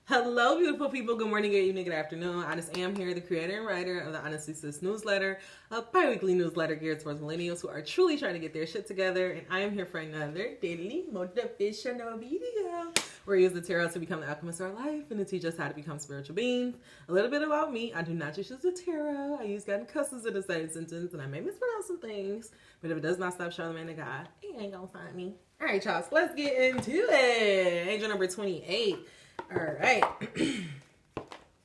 Hello, beautiful people. Good morning, good evening, good afternoon. I just am here, the creator and writer of the Honestly Sis newsletter, a bi-weekly newsletter geared towards millennials who are truly trying to get their shit together. And I am here for another daily motivational video where we use the tarot to become the alchemist of our life and to teach us how to become spiritual beings. A little bit about me. I do not just use the tarot. I use God and cusses in the same sentence, and I may mispronounce some things, but if it does not stop Charlamagne to God, he ain't gonna find me. All right, y'all, so let's get into it. Angel number 28. All right.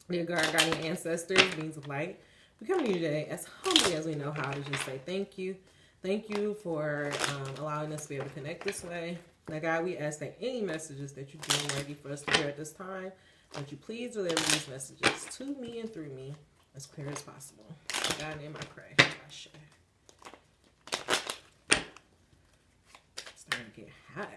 Dear God, guardian ancestors, beings of light, we come to you today as humbly as we know how to just say thank you. Thank you for allowing us to be able to connect this way. Now, God, we ask that any messages that you deem ready for us to hear at this time, that you please deliver these messages to me and through me as clear as possible. In God's name I pray. Ashe. It's starting to get hot.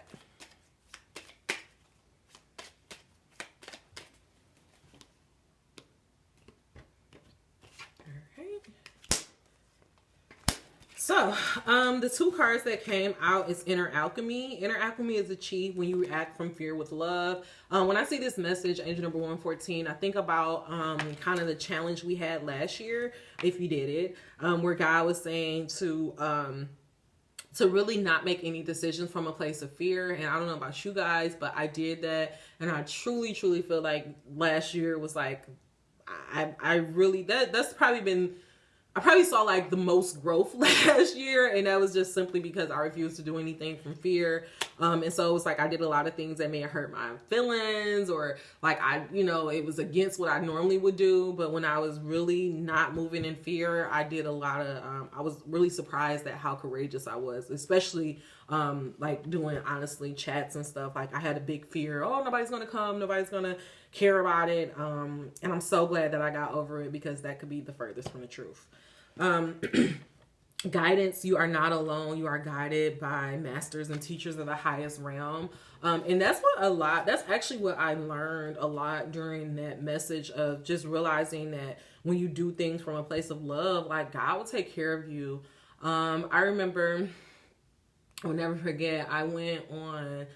So, the two cards that came out is Inner Alchemy. Inner Alchemy is achieved when you react from fear with love. When I see this message, angel number 114, I think about kind of the challenge we had last year, if you did it, where God was saying to really not make any decisions from a place of fear. And I don't know about you guys, but I did that. And I truly, truly feel like last year was like, I really, that's probably been, I probably saw like the most growth last year, and that was just simply because I refused to do anything from fear. And so it was like I did a lot of things that may have hurt my feelings, or like it was against what I normally would do. But when I was really not moving in fear, I did a lot of, I was really surprised at how courageous I was, especially like doing honestly chats and stuff. Like I had a big fear, oh, nobody's going to come, nobody's going to care about it. And I'm so glad that I got over it, because that could be the furthest from the truth. Guidance, you are not alone. You are guided by masters and teachers of the highest realm. And that's actually what I learned a lot during that message, of just realizing that when you do things from a place of love, like God will take care of you. I remember, I'll never forget, I went on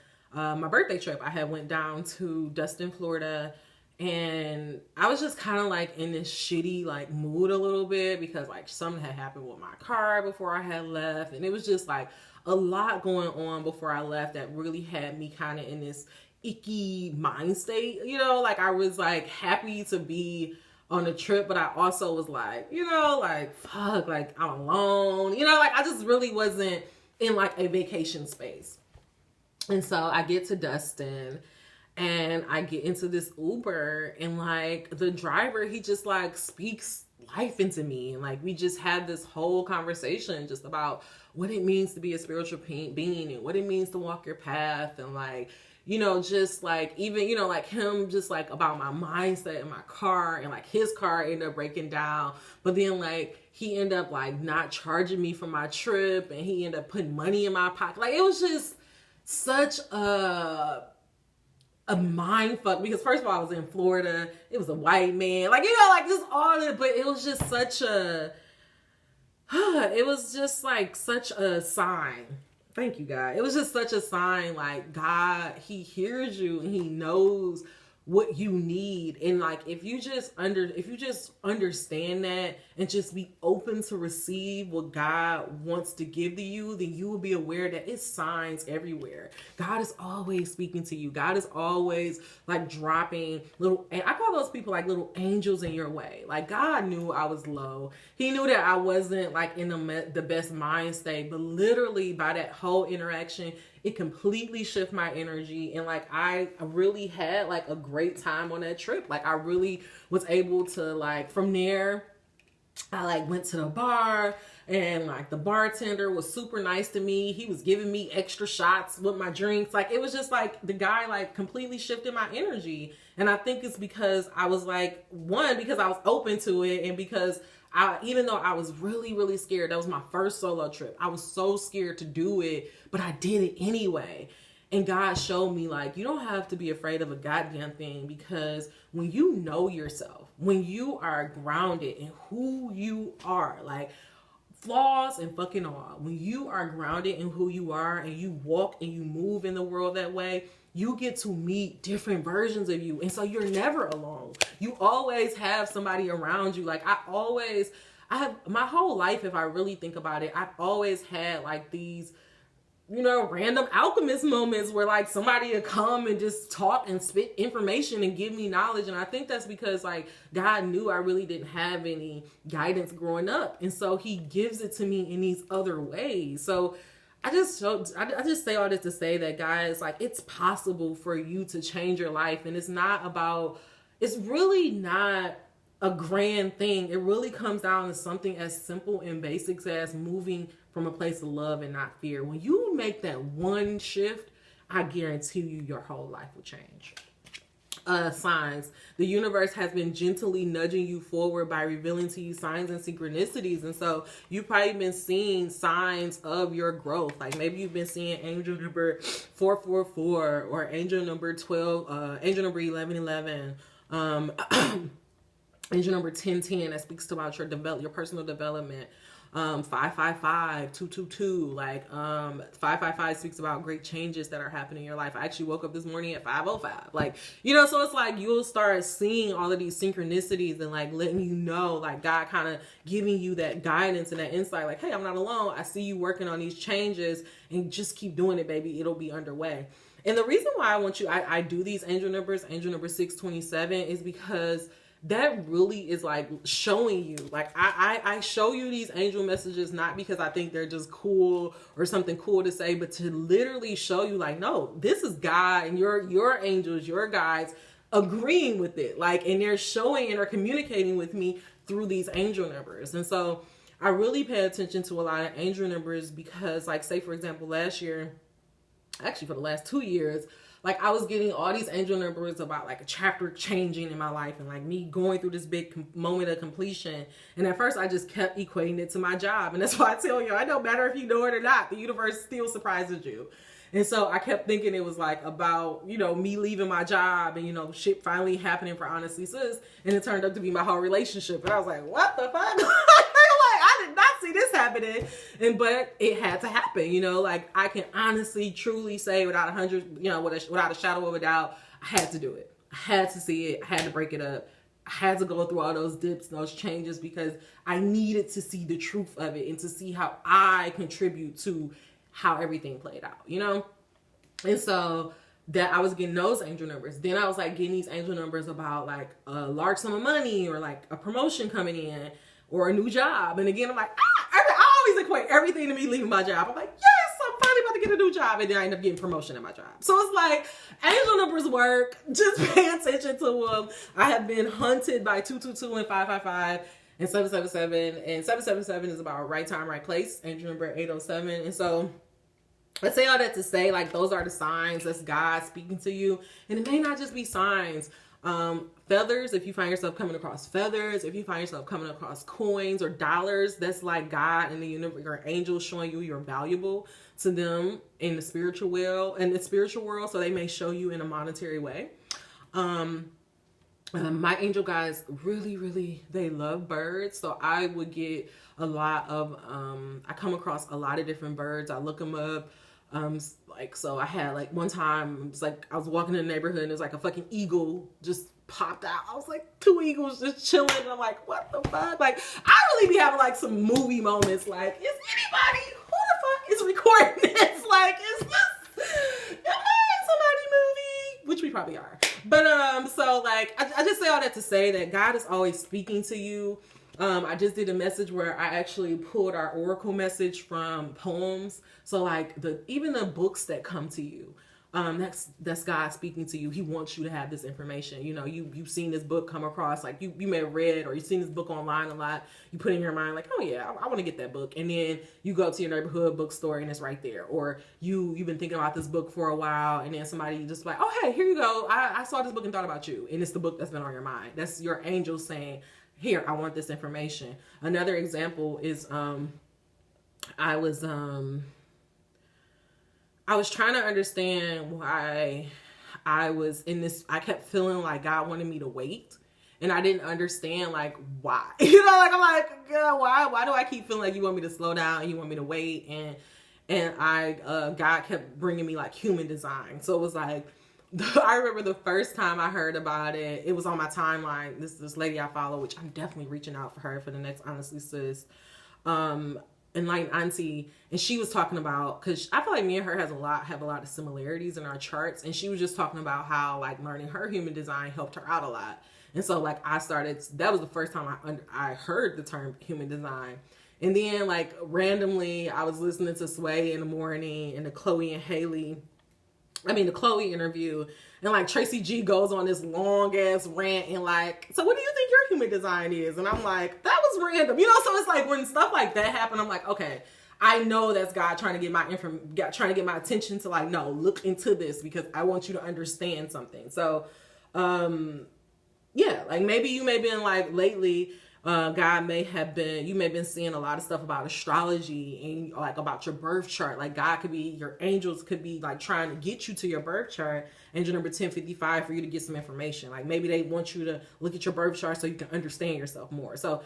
my birthday trip. I had went down to Destin, Florida, and I was just kind of like in this shitty like mood a little bit, because like something had happened with my car before I had left, and it was just like a lot going on before I left that really had me kind of in this icky mind state. Like I was like happy to be on a trip, but I also was like, like fuck, like I'm alone, like I just really wasn't in like a vacation space. And so I get to Destin, and I get into this Uber, and like the driver, he just like speaks life into me. And like we just had this whole conversation just about what it means to be a spiritual being, and what it means to walk your path. And like, just like even, like him just like about my mindset in my car, and like his car ended up breaking down. But then like he ended up like not charging me for my trip, and he ended up putting money in my pocket. Like it was just such a mind fuck, because first of all, I was in Florida. It was a white man, like like just all of it. But it was just such a it was just like such a sign. Thank you, God. It was just such a sign, like God, he hears you and he knows what you need. And like if you just understand that and just be open to receive what God wants to give to you, then you will be aware that it's signs everywhere. God is always speaking to you. God is always like dropping little, and I call those people like little angels in your way. Like God knew I was low. He knew that I wasn't like in the best mind state, but literally by that whole interaction, it completely shifted my energy. And like I really had like a great time on that trip. Like I really was able to, like, from there I like went to the bar, and like the bartender was super nice to me. He was giving me extra shots with my drinks. Like it was just like the guy like completely shifted my energy. And I think it's because I was like, one, because I was open to it, and because even though I was really, really scared, that was my first solo trip. I was so scared to do it, but I did it anyway. And God showed me, like, you don't have to be afraid of a goddamn thing, because when you know yourself, when you are grounded in who you are, like flaws and fucking all, when you are grounded in who you are and you walk and you move in the world that way, you get to meet different versions of you. And so you're never alone. You always have somebody around you. Like I have my whole life, if I really think about it, I've always had like these, you know, random alchemist moments where like somebody would come and just talk and spit information and give me knowledge. And I think that's because like God knew I really didn't have any guidance growing up. And so he gives it to me in these other ways. So I just say all this to say that, guys, like, it's possible for you to change your life. And it's really not a grand thing. It really comes down to something as simple and basic as moving from a place of love and not fear. When you make that one shift, I guarantee you your whole life will change. Signs. The universe has been gently nudging you forward by revealing to you signs and synchronicities. And so you've probably been seeing signs of your growth. Like maybe you've been seeing angel number 444 or angel number 12, angel number 1111, angel number 1010 that speaks about your personal development. 555, 222, like 555 speaks about great changes that are happening in your life. I actually woke up this morning at 5:05, like, you know, so it's like you'll start seeing all of these synchronicities and like letting you know, like God kind of giving you that guidance and that insight, like, hey, I'm not alone. I see you working on these changes, and just keep doing it, baby. It'll be underway. And the reason why I do these angel numbers, angel number 627, is because that really is like showing you, like I show you these angel messages not because I think they're just cool or something cool to say, but to literally show you like, no, this is God and your angels, your guides agreeing with it. Like, and they're showing and are communicating with me through these angel numbers. And so I really pay attention to a lot of angel numbers because, like, say for example, last year, actually for the last 2 years, like I was getting all these angel numbers about like a chapter changing in my life and like me going through this big moment of completion. And at first I just kept equating it to my job. And that's why I tell you, it don't matter if you know it or not, the universe still surprises you. And so I kept thinking it was like about, you know, me leaving my job and, you know, shit finally happening for Honestly Sis. And it turned out to be my whole relationship. And I was like, what the fuck? I did not see this happening. But it had to happen, you know, like I can honestly, truly say without without a shadow of a doubt, I had to do it. I had to see it. I had to break it up. I had to go through all those dips and those changes because I needed to see the truth of it and to see how I contribute to how everything played out, you know? And so that I was getting those angel numbers. Then I was like getting these angel numbers about like a large sum of money or like a promotion coming in or a new job. And again, I'm like, I always equate everything to me leaving my job. I'm like, yes, I'm finally about to get a new job. And then I end up getting promotion at my job. So it's like angel numbers work. Just pay attention to them. I have been hunted by 222 and 555 and 777. And 777 is about right time, right place. Angel number 807. And so I say all that to say, like, those are the signs. That's God speaking to you. And it may not just be signs. Feathers, if you find yourself coming across feathers, if you find yourself coming across coins or dollars, that's like God and the universe, your angels showing you you're valuable to them in the spiritual world. So they may show you in a monetary way. My angel guys really, they love birds. So I would get a lot of, I come across a lot of different birds. I look them up. So I had like one time, it's like I was walking in the neighborhood and there's like a fucking eagle just popped out. I was like 2 eagles just chilling. And I'm like, what the fuck? Like, I really be having like some movie moments. Like, is anybody, who the fuck is recording this? Like, is this, am I in somebody's movie? Which we probably are. But, so like, I just say all that to say that God is always speaking to you. I just did a message where I actually pulled our oracle message from poems. So like even the books that come to you, that's God speaking to you. He wants you to have this information. You know, you've seen this book come across, like you may have read or you've seen this book online a lot. You put in your mind like, oh yeah, I want to get that book. And then you go to your neighborhood bookstore and it's right there. Or you've been thinking about this book for a while and then somebody just like, oh, hey, here you go. I saw this book and thought about you. And it's the book that's been on your mind. That's your angel saying, here, I want this information. Another example is I was trying to understand why I was in this. I kept feeling like God wanted me to wait, and I didn't understand like why. You know, like I'm like, God, why do I keep feeling like you want me to slow down and you want me to wait? And God kept bringing me like human design. So it was like I remember the first time I heard about it, it was on my timeline. This lady I follow, which I'm definitely reaching out for her for the next Honestly Sis. Enlightened Auntie, and she was talking about, because I feel like me and her have a lot of similarities in our charts, and she was just talking about how like learning her human design helped her out a lot. And so like that was the first time I heard the term human design. And then like randomly I was listening to Sway in the morning and the Chloe interview, and like Tracy G goes on this long ass rant and like, so what do you think your human design is? And I'm like, that was random, you know? So it's like when stuff like that happen, I'm like, okay, I know that's God trying to get my attention to like, no, look into this because I want you to understand something. So, yeah, like maybe you may have been like lately, you may have been seeing a lot of stuff about astrology and like about your birth chart. Like your angels could be like trying to get you to your birth chart, angel number 1055, for you to get some information. Like maybe they want you to look at your birth chart so you can understand yourself more. So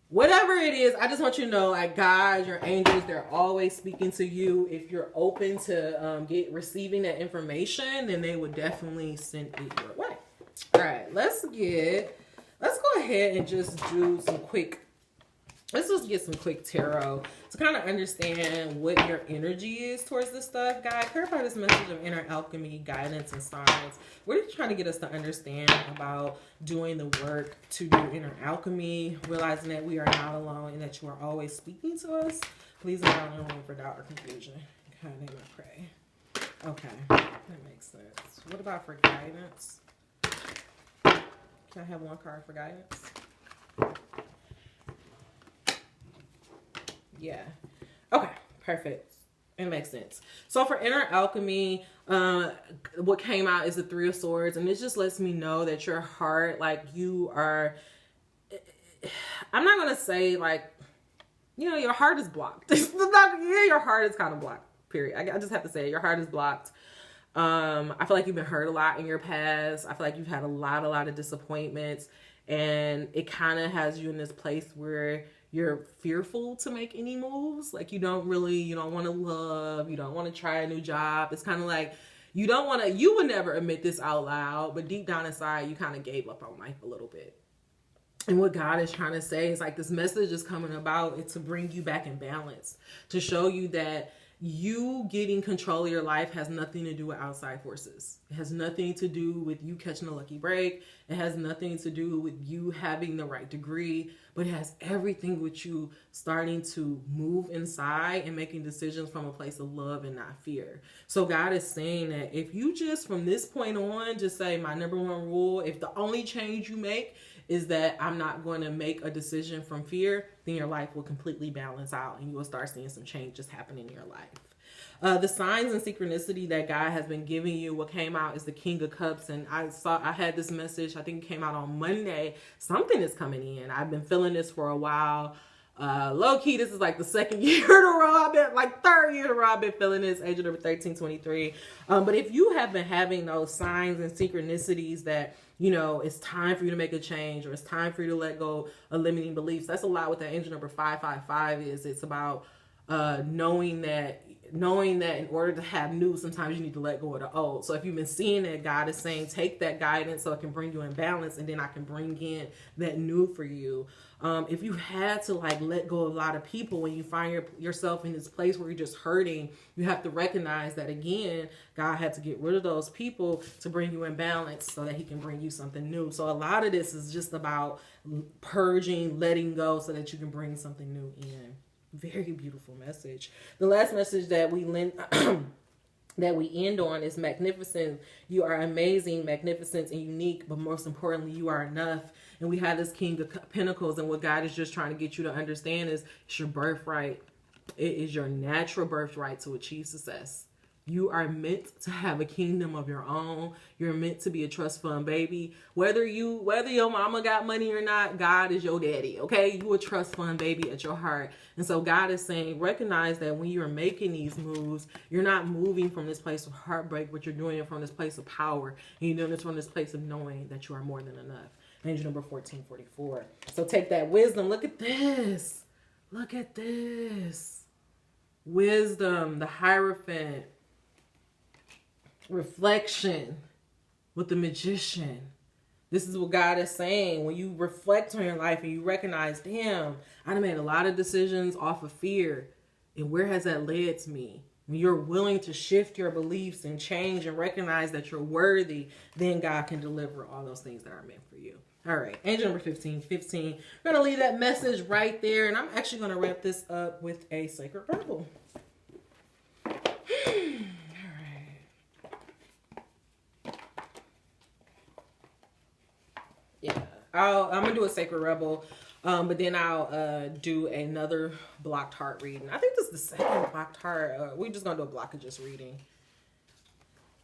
whatever it is, I just want you to know, like God, your angels, they're always speaking to you. If you're open to receiving that information, then they would definitely send it your way. All right, let's go ahead and just do let's just get some quick tarot to kind of understand what your energy is towards this stuff. God, clarify this message of inner alchemy, guidance, and signs. What are you trying to get us to understand about doing the work to do inner alchemy, realizing that we are not alone and that you are always speaking to us? Please allow no room for doubt or confusion. In God's name I pray. Okay, that makes sense. What about for guidance? Can I have one card for guidance? Yeah. Okay, perfect. It makes sense. So for inner alchemy, what came out is the Three of Swords, and it just lets me know that your heart, like you are, I'm not going to say like, you know, your heart is blocked. Your heart is kind of blocked, period. I just have to say it. Your heart is blocked. I feel like you've been hurt a lot in your past. I feel like you've had a lot of disappointments, and it kind of has you in this place where you're fearful to make any moves. Like you don't want to love, you don't want to try a new job. It's kind of like you would never admit this out loud, but deep down inside, you kind of gave up on life a little bit. And what God is trying to say is like, this message is coming about it to bring you back in balance, to show you that you getting control of your life has nothing to do with outside forces. It has nothing to do with you catching a lucky break. It has nothing to do with you having the right degree, but it has everything with you starting to move inside and making decisions from a place of love and not fear. So God is saying that if you just from this point on, just say my number one rule, if the only change you make is that I'm not going to make a decision from fear, then your life will completely balance out and you will start seeing some changes happen in your life. The signs and synchronicity that God has been giving you, what came out is the King of Cups. And I had this message, I think it came out on Monday. Something is coming in. I've been feeling this for a while. Low key, this is like the second year in a row. Third year in a row, I've been feeling this, age number 1323. But if you have been having those signs and synchronicities that, you know, it's time for you to make a change, or it's time for you to let go of limiting beliefs. That's a lot what that angel number 555 is. It's about knowing that in order to have new, sometimes you need to let go of the old. So if you've been seeing that, God is saying, take that guidance so it can bring you in balance, and then I can bring in that new for you. If you had to like let go of a lot of people, when you find yourself in this place where you're just hurting, you have to recognize that again, God had to get rid of those people to bring you in balance so that he can bring you something new. So a lot of this is just about purging, letting go so that you can bring something new in. Very beautiful message. The last message that we end on is magnificent. You are amazing, magnificent, and unique, but most importantly, you are enough. And we have this King of Pentacles, and what God is just trying to get you to understand is it's your birthright. It is your natural birthright to achieve success. You are meant to have a kingdom of your own. You're meant to be a trust fund baby. Whether your mama got money or not, God is your daddy, okay? You a trust fund baby at your heart. And so God is saying, recognize that when you're making these moves, you're not moving from this place of heartbreak, but you're doing it from this place of power. And you're doing this from this place of knowing that you are more than enough. Angel number 1444. So take that wisdom. Look at this. Look at this. Wisdom, the Hierophant. reflection with the magician. This is what God is saying. When you reflect on your life and you recognize, damn, I done made a lot of decisions off of fear. And where has that led to me? When you're willing to shift your beliefs and change and recognize that you're worthy, then God can deliver all those things that are meant for you. All right, angel number 15. We're going to leave that message right there. And I'm actually going to wrap this up with a sacred rebel. All right. Yeah, I'm going to do a sacred rebel. But then I'll do another blocked heart reading. I think this is the second blocked heart. We're just going to do a block of just reading.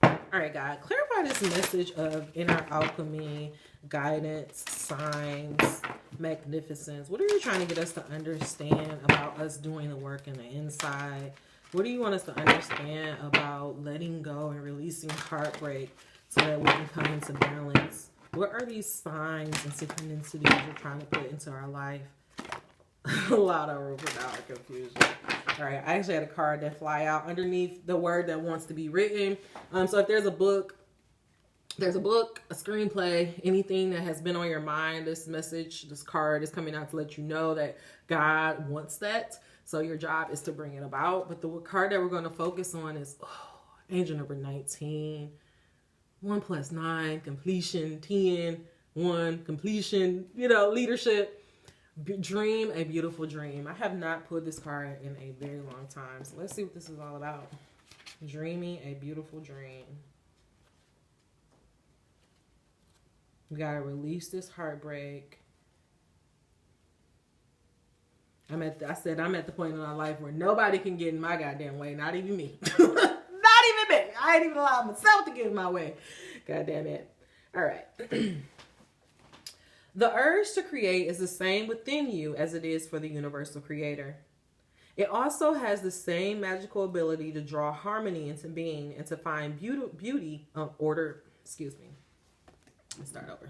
All right, God, clarify this message of inner alchemy, guidance, signs, magnificence. What are you trying to get us to understand about us doing the work in the inside? What do you want us to understand about letting go and releasing heartbreak so that we can come into balance? What are these signs and synchronicities you're trying to put into our life? A lot of room for dollar confusion. All right, I actually had a card that fly out underneath the word that wants to be written. So if there's a book, a screenplay, anything that has been on your mind, this message, this card is coming out to let you know that God wants that. So your job is to bring it about. But the card that we're going to focus on is angel number 19. 1 + 9, completion, 10, 1, completion, leadership. Dream a beautiful dream. I have not pulled this card in a very long time. So let's see what this is all about. Dreaming a beautiful dream. We got to release this heartbreak. I'm at the point in my life where nobody can get in my goddamn way. Not even me. Not even me. I ain't even allowed myself to get in my way. God damn it. All right. The urge to create is the same within you as it is for the universal creator. It also has the same magical ability to draw harmony into being and to find beauty order. Excuse me. Let's start over.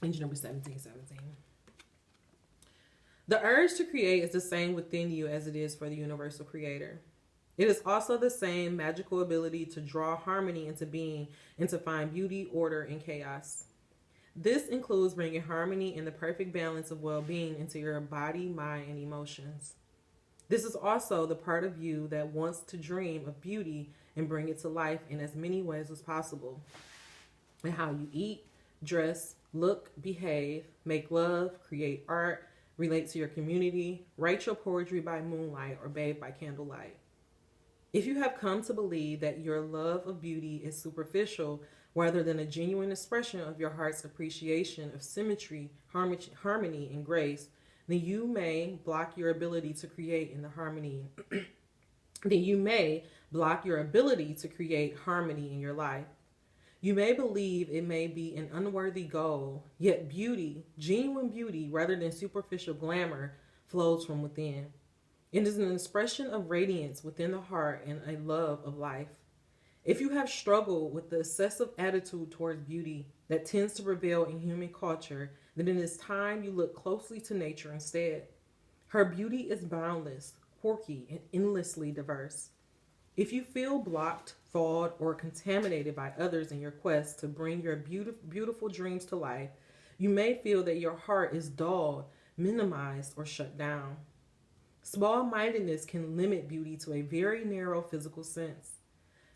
Angel number 17. The urge to create is the same within you as it is for the universal creator. It is also the same magical ability to draw harmony into being and to find beauty, order, and chaos. This includes bringing harmony and the perfect balance of well-being into your body, mind, and emotions. This is also the part of you that wants to dream of beauty and bring it to life in as many ways as possible. And how you eat, dress, look, behave, make love, create art, relate to your community, write your poetry by moonlight, or bathe by candlelight. If you have come to believe that your love of beauty is superficial rather than a genuine expression of your heart's appreciation of symmetry, harmony, and grace, then you may block your ability to create in the harmony. Then you may block your ability to create harmony in your life. You may believe it may be an unworthy goal, yet beauty, genuine beauty rather than superficial glamour, flows from within. It is an expression of radiance within the heart and a love of life. If you have struggled with the excessive attitude towards beauty that tends to prevail in human culture, then it is time you look closely to nature instead. Her beauty is boundless, quirky, and endlessly diverse. If you feel blocked, thawed, or contaminated by others in your quest to bring your beautiful dreams to life, you may feel that your heart is dulled, minimized, or shut down. Small-mindedness can limit beauty to a very narrow physical sense.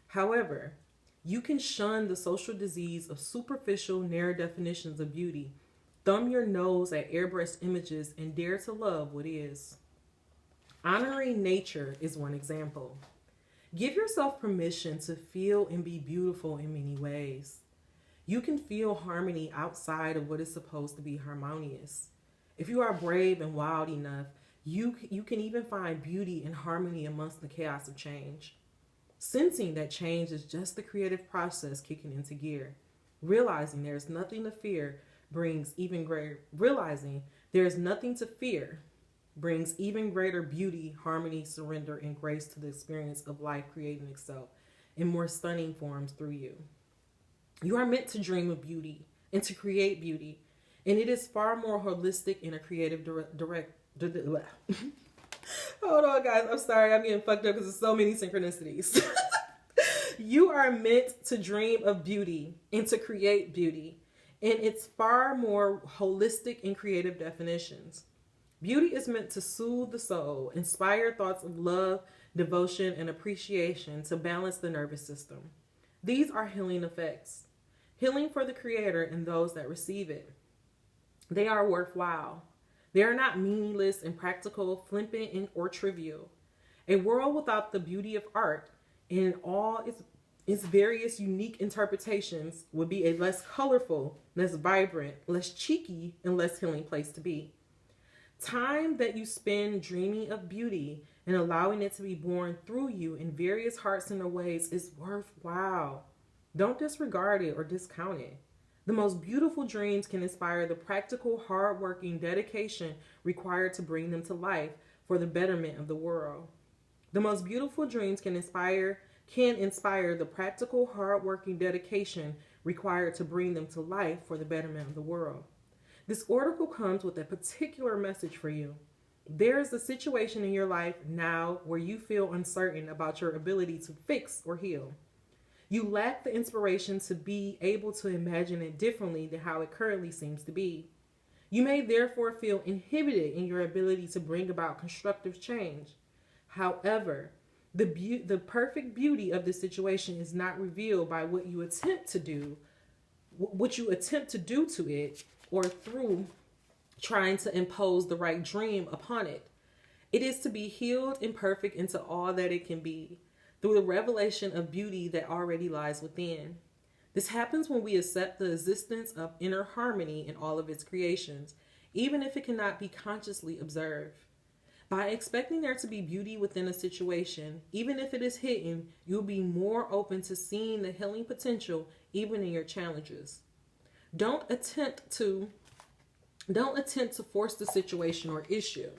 However, you can shun the social disease of superficial, narrow definitions of beauty, thumb your nose at airbrushed images, and dare to love what is. Honoring nature is one example. Give yourself permission to feel and be beautiful in many ways. You can feel harmony outside of what is supposed to be harmonious. If you are brave and wild enough, you can even find beauty and harmony amongst the chaos of change. Sensing that change is just the creative process kicking into gear. Realizing there's nothing to fear brings even greater beauty, harmony, surrender, and grace to the experience of life creating itself in more stunning forms through you. You are meant to dream of beauty and to create beauty, and it is far more holistic in a creative Hold on, guys. I'm sorry. I'm getting fucked up because there's so many synchronicities. You are meant to dream of beauty and to create beauty in its far more holistic and creative definitions. Beauty is meant to soothe the soul, inspire thoughts of love, devotion, and appreciation to balance the nervous system. These are healing effects. Healing for the creator and those that receive it. They are worthwhile. They are not meaningless, impractical, flippant, or trivial. A world without the beauty of art in all its various unique interpretations would be a less colorful, less vibrant, less cheeky, and less healing place to be. Time that you spend dreaming of beauty and allowing it to be born through you in various hearts and ways is worthwhile. Don't disregard it or discount it. The most beautiful dreams can inspire the practical, hard-working dedication required to bring them to life for the betterment of the world. The most beautiful dreams can inspire the practical, hard-working dedication required to bring them to life for the betterment of the world. This article comes with a particular message for you. There is a situation in your life now where you feel uncertain about your ability to fix or heal. You lack the inspiration to be able to imagine it differently than how it currently seems to be. You may therefore feel inhibited in your ability to bring about constructive change. However, the perfect beauty of this situation is not revealed by what you attempt to do to it, or through trying to impose the right dream upon it. It is to be healed and perfect into all that it can be, through the revelation of beauty that already lies within. This happens when we accept the existence of inner harmony in all of its creations, even if it cannot be consciously observed. By expecting there to be beauty within a situation, even if it is hidden, you'll be more open to seeing the healing potential even in your challenges. Don't attempt to force the situation or issue.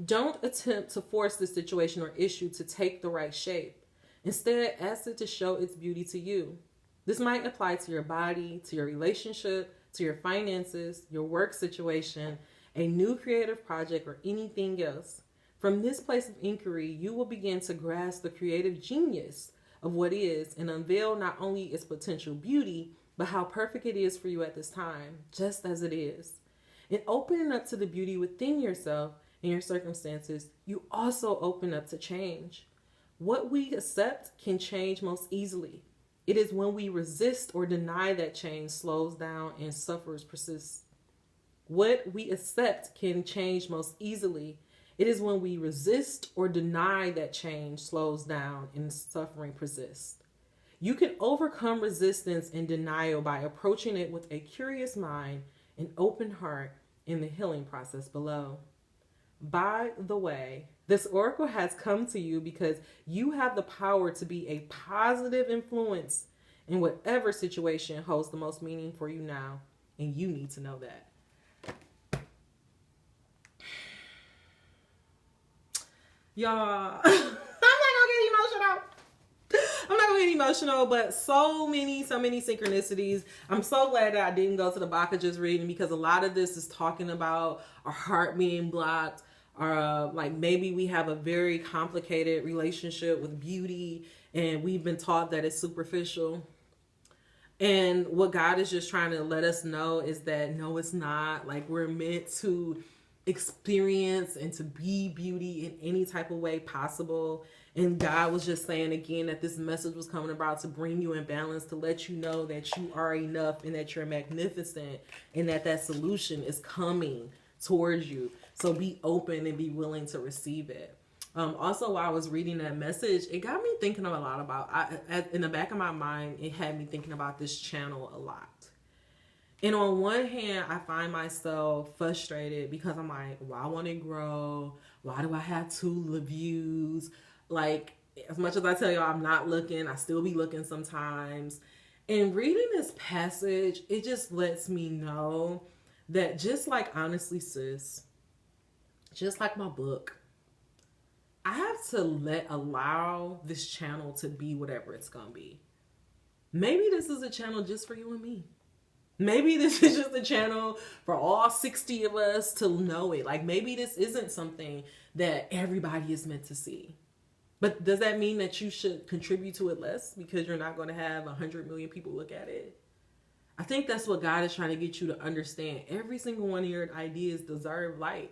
Don't attempt to force the situation or issue to take the right shape. Instead, ask it to show its beauty to you. This might apply to your body, to your relationship, to your finances, your work situation, a new creative project, or anything else. From this place of inquiry, you will begin to grasp the creative genius of what is and unveil not only its potential beauty, but how perfect it is for you at this time, just as it is. In opening up to the beauty within yourself and your circumstances, you also open up to change. What we accept can change most easily. It is when we resist or deny that change slows down and suffers persists. What we accept can change most easily. It is when we resist or deny that change slows down and suffering persists. You can overcome resistance and denial by approaching it with a curious mind and open heart in the healing process below. By the way, this oracle has come to you because you have the power to be a positive influence in whatever situation holds the most meaning for you now, and you need to know that. Y'all, I'm not gonna get emotional, but so many synchronicities. I'm so glad that I didn't go to the Bacchages reading, because a lot of this is talking about our heart being blocked, or like maybe we have a very complicated relationship with beauty and we've been taught that it's superficial. And what God is just trying to let us know is that no, it's not. Like, we're meant to experience and to be beauty in any type of way possible. And God was just saying again that this message was coming about to bring you in balance, to let you know that you are enough and that you're magnificent and that solution is coming towards you. So be open and be willing to receive it. Also, while I was reading that message, it got me thinking a lot about, in the back of my mind, it had me thinking about this channel a lot. And on one hand, I find myself frustrated because I'm like, well, I want to grow. Why do I have 2 views? Like, as much as I tell y'all I'm not looking, I still be looking sometimes. And reading this passage, it just lets me know that just like Honestly Sis, just like my book, I have to allow this channel to be whatever it's going to be. Maybe this is a channel just for you and me. Maybe this is just a channel for all 60 of us to know it. Like, maybe this isn't something that everybody is meant to see. But does that mean that you should contribute to it less because you're not going to have 100 million people look at it? I think that's what God is trying to get you to understand. Every single one of your ideas deserve light.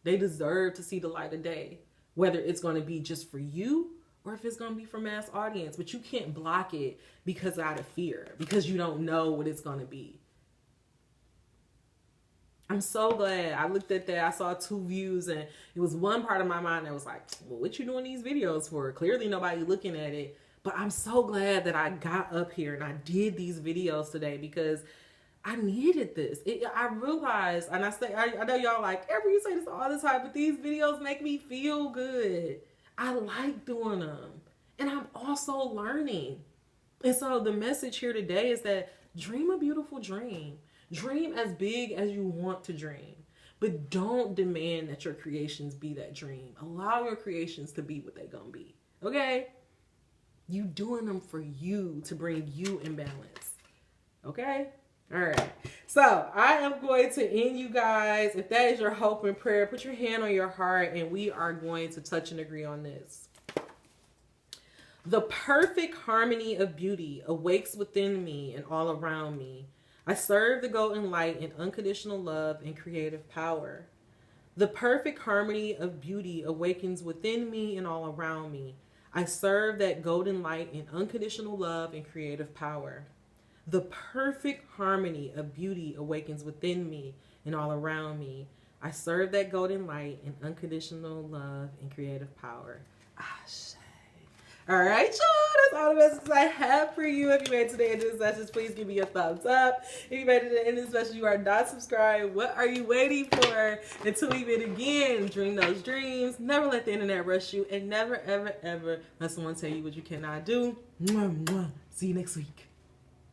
They deserve to see the light of day, whether it's going to be just for you or if it's going to be for mass audience. But you can't block it because out of fear, because you don't know what it's going to be. I'm so glad. I looked at that. I saw 2 views, and it was one part of my mind that was like, well, what you doing these videos for? Clearly nobody looking at it. But I'm so glad that I got up here and I did these videos today because I needed this. I realized, and I know y'all like, Amber, you say this all the time, but these videos make me feel good. I like doing them. And I'm also learning. And so the message here today is that dream a beautiful dream. Dream as big as you want to dream. But don't demand that your creations be that dream. Allow your creations to be what they're going to be. Okay? You doing them for you to bring you in balance. Okay? All right. So I am going to end you guys. If that is your hope and prayer, put your hand on your heart and we are going to touch and agree on this. The perfect harmony of beauty awakes within me and all around me. I serve the golden light in unconditional love and creative power. The perfect harmony of beauty awakens within me and all around me. I serve that golden light in unconditional love and creative power. The perfect harmony of beauty awakens within me and all around me. I serve that golden light in unconditional love and creative power. Ashe. All right, y'all. That's all the messages I have for you. If you made it to the end of this message, please give me a thumbs up. If you made it to the end of this message, you are not subscribed. What are you waiting for? Until we meet again, dream those dreams. Never let the internet rush you. And never, ever, ever let someone tell you what you cannot do. Mwah, mwah. See you next week.